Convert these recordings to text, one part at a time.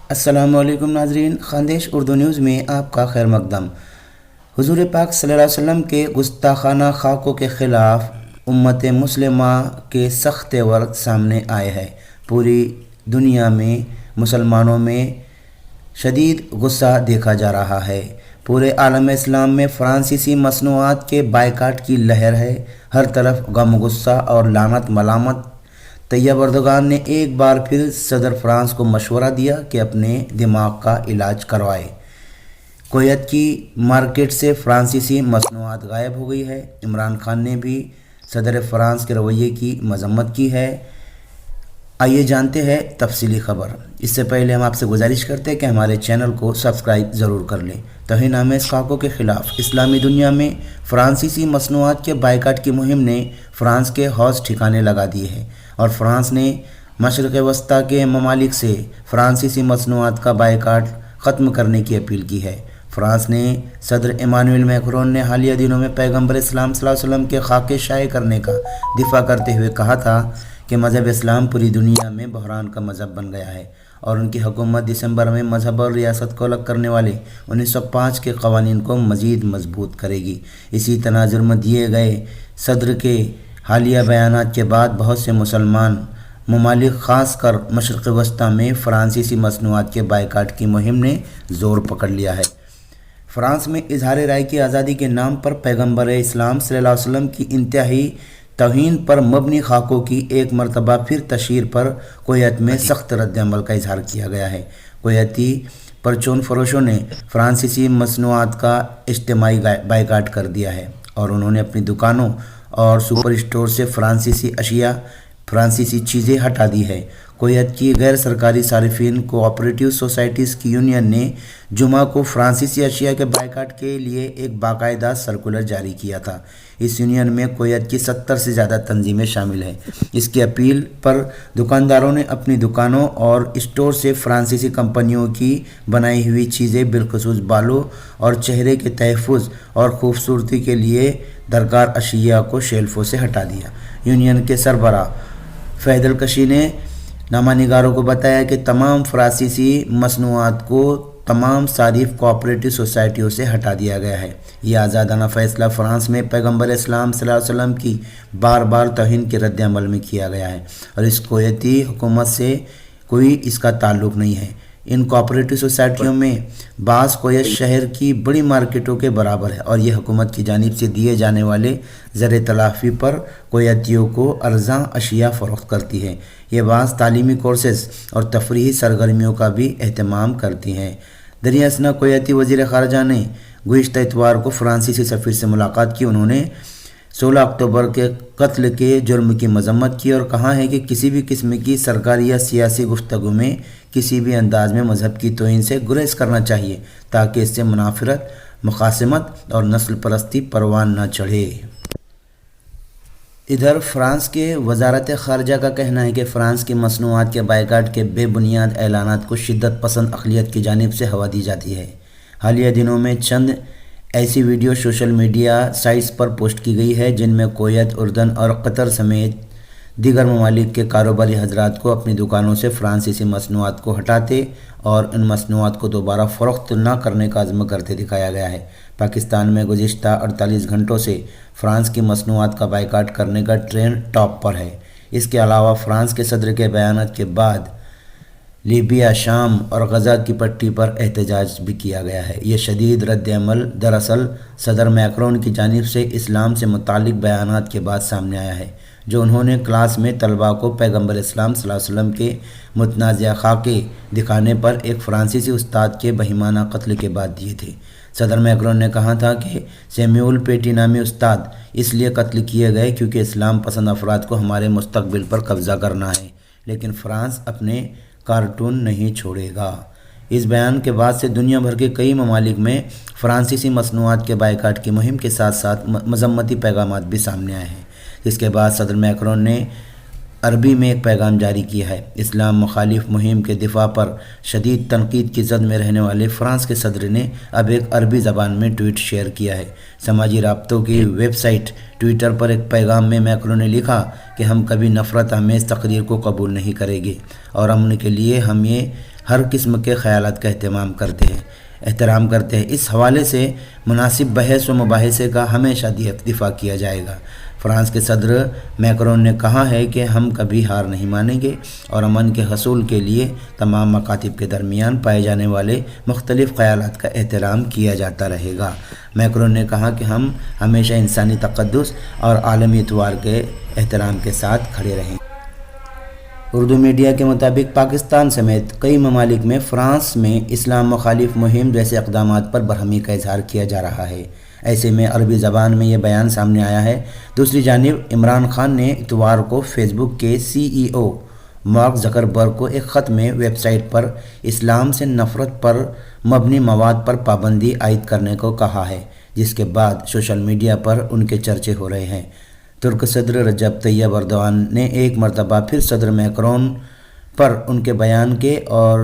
السلام علیکم ناظرین، خاندیش اردو نیوز میں آپ کا خیر مقدم۔ حضور پاک صلی اللہ علیہ وسلم کے گستاخانہ خاکوں کے خلاف امت مسلمہ کے سخت ورد سامنے آئے ہیں۔ پوری دنیا میں مسلمانوں میں شدید غصہ دیکھا جا رہا ہے۔ پورے عالم اسلام میں فرانسیسی مصنوعات کے بائیکاٹ کی لہر ہے۔ ہر طرف غم، غصہ اور لعنت ملامت۔ طیب اردوغان نے ایک بار پھر صدر فرانس کو مشورہ دیا کہ اپنے دماغ کا علاج کروائے۔ کویت کی مارکیٹ سے فرانسیسی مصنوعات غائب ہو گئی ہے۔ عمران خان نے بھی صدر فرانس کے رویے کی مذمت کی ہے۔ آئیے جانتے ہیں تفصیلی خبر۔ اس سے پہلے ہم آپ سے گزارش کرتے ہیں کہ ہمارے چینل کو سبسکرائب ضرور کر لیں۔ توہین آمیز خاکوں کے خلاف اسلامی دنیا میں فرانسیسی مصنوعات کے بائیکاٹ کی مہم نے فرانس کے حوض ٹھکانے لگا دی ہے اور فرانس نے مشرق وسطیٰ کے ممالک سے فرانسیسی مصنوعات کا بائیکاٹ ختم کرنے کی اپیل کی ہے۔ فرانس نے صدر ایمانوئل میکرون نے حالیہ دنوں میں پیغمبر اسلام صلی اللہ علیہ وسلم کے خاکے شائع کرنے کا دفاع کرتے ہوئے کہا تھا کہ مذہب اسلام پوری دنیا میں بحران کا مذہب بن گیا ہے اور ان کی حکومت دسمبر میں مذہب اور ریاست کو الگ کرنے والے 1905 کے قوانین کو مزید مضبوط کرے گی۔ اسی تناظر میں دیے گئے صدر کے حالیہ بیانات کے بعد بہت سے مسلمان ممالک خاص کر مشرق وسطیٰ میں فرانسیسی مصنوعات کے بائیکاٹ کی مہم نے زور پکڑ لیا ہے۔ فرانس میں اظہار رائے کی آزادی کے نام پر پیغمبر اسلام صلی اللہ علیہ وسلم کی انتہائی توہین پر مبنی خاکوں کی ایک مرتبہ پھر تشہیر پر کویت میں سخت رد عمل کا اظہار کیا گیا ہے۔ کویتی پرچون فروشوں نے فرانسیسی مصنوعات کا اجتماعی بائیکاٹ کر دیا ہے اور انہوں نے اپنی دکانوں اور سپر اسٹور سے فرانسیسی چیزیں ہٹا دی ہے۔ کویت کی غیر سرکاری صارفین کوآپریٹو سوسائٹیز کی یونین نے جمعہ کو فرانسیسی اشیاء کے بائیکاٹ کے لیے ایک باقاعدہ سرکولر جاری کیا تھا۔ اس یونین میں کویت کی 70 سے زیادہ تنظیمیں شامل ہیں۔ اس کی اپیل پر دکانداروں نے اپنی دکانوں اور اسٹور سے فرانسیسی کمپنیوں کی بنائی ہوئی چیزیں بالخصوص بالوں اور چہرے کے تحفظ اور خوبصورتی کے لیے درکار اشیاء کو شیلفوں سے ہٹا دیا۔ یونین کے سربراہ فہد الکشی نے نامہ نگاروں کو بتایا کہ تمام فرانسیسی مصنوعات کو تمام صارف کوآپریٹو سوسائٹیوں سے ہٹا دیا گیا ہے۔ یہ آزادانہ فیصلہ فرانس میں پیغمبر اسلام صلی اللہ علیہ وسلم کی بار بار توہین کے رد عمل میں کیا گیا ہے اور اس کویتی حکومت سے کوئی اس کا تعلق نہیں ہے۔ ان کوآپریٹو سوسائٹیوں میں بعض کویت شہر کی بڑی مارکیٹوں کے برابر ہے اور یہ حکومت کی جانب سے دیے جانے والے زر تلافی پر کویتیوں کو ارزاں اشیاء فروخت کرتی ہے۔ یہ بعض تعلیمی کورسز اور تفریحی سرگرمیوں کا بھی اہتمام کرتی ہیں۔ دریں اثنا کویتی وزیر خارجہ نے گزشتہ اتوار کو فرانسیسی سفیر سے ملاقات کی۔ انہوں نے 16 اکتوبر کے قتل کے جرم کی مذمت کی اور کہا ہے کہ کسی بھی قسم کی سرکاری یا سیاسی گفتگو میں کسی بھی انداز میں مذہب کی توہین سے گریز کرنا چاہیے تاکہ اس سے منافرت، مخاصمت اور نسل پرستی پروان نہ چڑھے۔ ادھر فرانس کے وزارت خارجہ کا کہنا ہے کہ فرانس کی مصنوعات کے بائیکاٹ کے بے بنیاد اعلانات کو شدت پسند اقلیت کی جانب سے ہوا دی جاتی ہے۔ حالیہ دنوں میں چند ایسی ویڈیو سوشل میڈیا سائٹس پر پوسٹ کی گئی ہے جن میں کویت، اردن اور قطر سمیت دیگر ممالک کے کاروباری حضرات کو اپنی دکانوں سے فرانسیسی مصنوعات کو ہٹاتے اور ان مصنوعات کو دوبارہ فروخت نہ کرنے کا عزم کرتے دکھایا گیا ہے۔ پاکستان میں گزشتہ 48 گھنٹوں سے فرانس کی مصنوعات کا بائیکاٹ کرنے کا ٹرینڈ ٹاپ پر ہے۔ اس کے علاوہ فرانس کے صدر کے بیانات کے بعد لیبیا، شام اور غزہ کی پٹی پر احتجاج بھی کیا گیا ہے۔ یہ شدید رد عمل دراصل صدر میکرون کی جانب سے اسلام سے متعلق بیانات کے بعد سامنے آیا ہے جو انہوں نے کلاس میں طلباء کو پیغمبر اسلام صلی اللہ علیہ وسلم کے متنازعہ خاکے دکھانے پر ایک فرانسیسی استاد کے بہیمانہ قتل کے بعد دیے تھے۔ صدر میکرون نے کہا تھا کہ سیمیول پیٹی نامی استاد اس لیے قتل کیے گئے کیونکہ اسلام پسند افراد کو ہمارے مستقبل پر قبضہ کرنا ہے، لیکن فرانس اپنے کارٹون نہیں چھوڑے گا۔ اس بیان کے بعد سے دنیا بھر کے کئی ممالک میں فرانسیسی مصنوعات کے بائیکاٹ کی مہم کے ساتھ ساتھ مذمتی پیغامات بھی سامنے آئے ہیں۔ اس کے بعد صدر میکرون نے عربی میں ایک پیغام جاری کیا ہے۔ اسلام مخالف مہم کے دفاع پر شدید تنقید کی زد میں رہنے والے فرانس کے صدر نے اب ایک عربی زبان میں ٹویٹ شیئر کیا ہے۔ سماجی رابطوں کی ویب سائٹ ٹویٹر پر ایک پیغام میں میکرون نے لکھا کہ ہم کبھی نفرت آمیز تقریر کو قبول نہیں کریں گے اور امن کے لیے ہم یہ ہر قسم کے خیالات کا احترام کرتے ہیں۔ اس حوالے سے مناسب بحث و مباحثے کا ہمیشہ دفاع کیا جائے گا۔ فرانس کے صدر میکرون نے کہا ہے کہ ہم کبھی ہار نہیں مانیں گے اور امن کے حصول کے لیے تمام مکاتب کے درمیان پائے جانے والے مختلف خیالات کا احترام کیا جاتا رہے گا۔ میکرون نے کہا کہ ہم ہمیشہ انسانی تقدس اور عالمی اتوار کے احترام کے ساتھ کھڑے رہیں گے۔ اردو میڈیا کے مطابق پاکستان سمیت کئی ممالک میں فرانس میں اسلام مخالف مہم جیسے اقدامات پر برہمی کا اظہار کیا جا رہا ہے۔ ایسے میں عربی زبان میں یہ بیان سامنے آیا ہے۔ دوسری جانب عمران خان نے اتوار کو فیس بک کے CEO مارک زکربرگ کو ایک خط میں ویب سائٹ پر اسلام سے نفرت پر مبنی مواد پر پابندی عائد کرنے کو کہا ہے، جس کے بعد سوشل میڈیا پر ان کے چرچے ہو رہے ہیں۔ ترک صدر رجب طیب ایردوان نے ایک مرتبہ پھر صدر میکرون پر ان کے بیان کے اور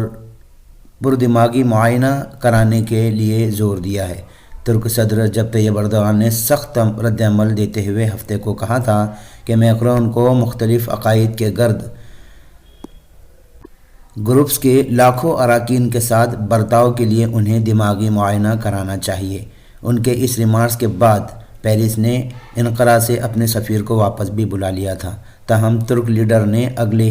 پردماغی معائنہ کرانے کے لیے زور دیا ہے۔ ترک صدر رجب طیب ایردوان نے سخت رد عمل دیتے ہوئے ہفتے کو کہا تھا کہ میکرون کو مختلف عقائد کے گروپس کے لاکھوں اراکین کے ساتھ برتاؤ کے لیے انہیں دماغی معائنہ کرانا چاہیے۔ ان کے اس ریمارکس کے بعد پیرس نے انقرہ سے اپنے سفیر کو واپس بھی بلا لیا تھا، تاہم ترک لیڈر نے اگلے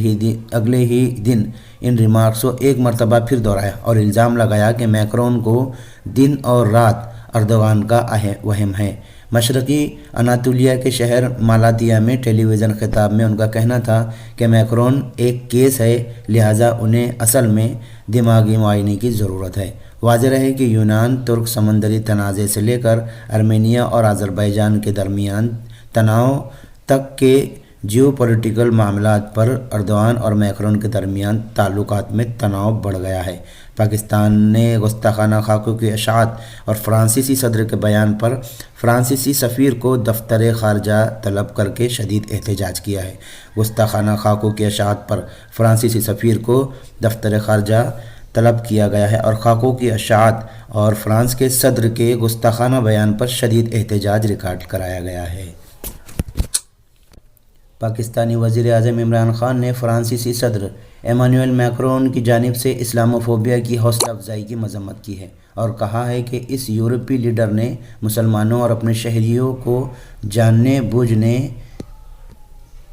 ہی دن ان ریمارکس کو ایک مرتبہ پھر دہرایا اور الزام لگایا کہ میکرون کو دن اور رات اردوغان کا وہم ہے۔ مشرقی اناطولیہ کے شہر مالاتیا میں ٹیلی ویژن خطاب میں ان کا کہنا تھا کہ میکرون ایک کیس ہے، لہٰذا انہیں اصل میں دماغی معائنے کی ضرورت ہے۔ واضح رہے کہ یونان ترک سمندری تنازع سے لے کر ارمینیا اور آذربائیجان کے درمیان تناؤ تک کے جیو پولیٹیکل معاملات پر اردوغان اور میکرون کے درمیان تعلقات میں تناؤ بڑھ گیا ہے۔ پاکستان نے گستاخانہ خاکوں کی اشاعت اور فرانسیسی صدر کے بیان پر فرانسیسی سفیر کو دفتر خارجہ طلب کر کے شدید احتجاج کیا ہے۔ گستاخانہ خاکوں کی اشاعت پر فرانسیسی سفیر کو دفتر خارجہ طلب کیا گیا ہے اور خاکوں کی اشاعت اور فرانس کے صدر کے گستاخانہ بیان پر شدید احتجاج ریکارڈ کرایا گیا ہے۔ پاکستانی وزیر اعظم عمران خان نے فرانسیسی صدر ایمانوئل میکرون کی جانب سے اسلاموفوبیا کی حوصلہ افزائی کی مذمت کی ہے اور کہا ہے کہ اس یورپی لیڈر نے مسلمانوں اور اپنے شہریوں کو جاننے بوجھنے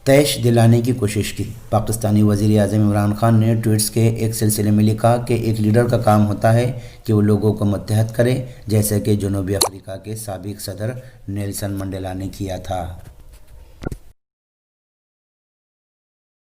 طیش دلانے کی کوشش کی۔ پاکستانی وزیر اعظم عمران خان نے ٹویٹس کے ایک سلسلے میں لکھا کہ ایک لیڈر کا کام ہوتا ہے کہ وہ لوگوں کو متحد کرے، جیسا کہ جنوبی افریقہ کے سابق صدر نیلسن منڈیلا نے کیا تھا۔